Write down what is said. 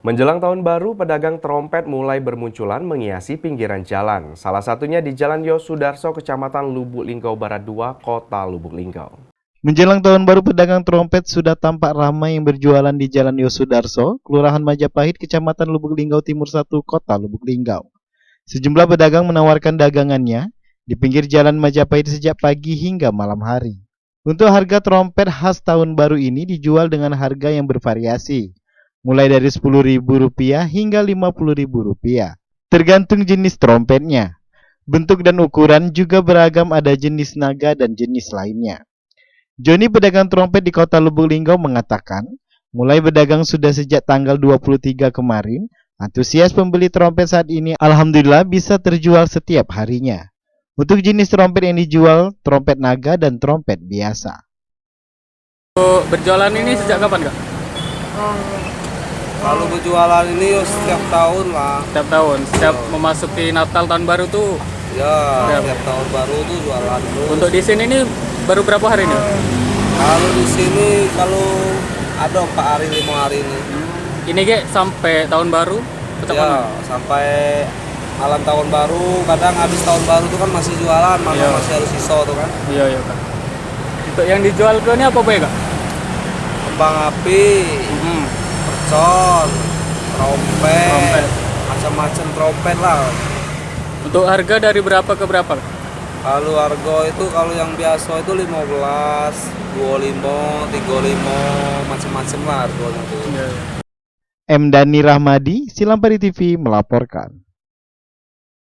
Menjelang tahun baru, pedagang trompet mulai bermunculan menghiasi pinggiran jalan. Salah satunya di Jalan Yosudarso, Kecamatan Lubuk Linggau Barat 2, Kota Lubuk Linggau. Menjelang tahun baru, pedagang trompet sudah tampak ramai yang berjualan di Jalan Yosudarso, Kelurahan Majapahit, Kecamatan Lubuk Linggau Timur 1, Kota Lubuk Linggau. Sejumlah pedagang menawarkan dagangannya di pinggir Jalan Majapahit sejak pagi hingga malam hari. Untuk harga trompet khas tahun baru ini dijual dengan harga yang bervariasi, mulai dari Rp10.000 hingga Rp50.000, tergantung jenis trompetnya. Bentuk dan ukuran juga beragam, ada jenis naga dan jenis lainnya. Joni, pedagang trompet di Kota Lubuk Linggau, mengatakan, mulai berdagang sudah sejak tanggal 23 kemarin. Antusias pembeli trompet saat ini alhamdulillah bisa terjual setiap harinya. Untuk jenis trompet yang dijual, trompet naga dan trompet biasa. Berjualan ini sejak kapan, Kak? Kalau berjualan ini setiap tahun lah. Setiap tahun, setiap memasuki Natal tahun baru tuh. Ya, setiap tahun baru tuh jualan terus. Untuk di sini ini baru berapa hari ini? Kalau di sini kalau ada 4 hari 5 hari ini. Ini Ge sampai tahun baru tetap Ya, mana? sampai malam tahun baru. Kadang habis tahun baru tuh kan masih jualan, mana Iya. masih harus iso tuh kan. Iya, Kak. Untuk yang dijual ke ini apa, Kak? Kembang api, mercon, trompet, macam-macam trompet lah. Untuk harga dari berapa ke berapa, Kak? Kalau harga itu kalau yang biasa itu 15, 25, 35, macam-macam lah harganya tuh. Iya. M. Dani Rahmadi, Silampari TV melaporkan.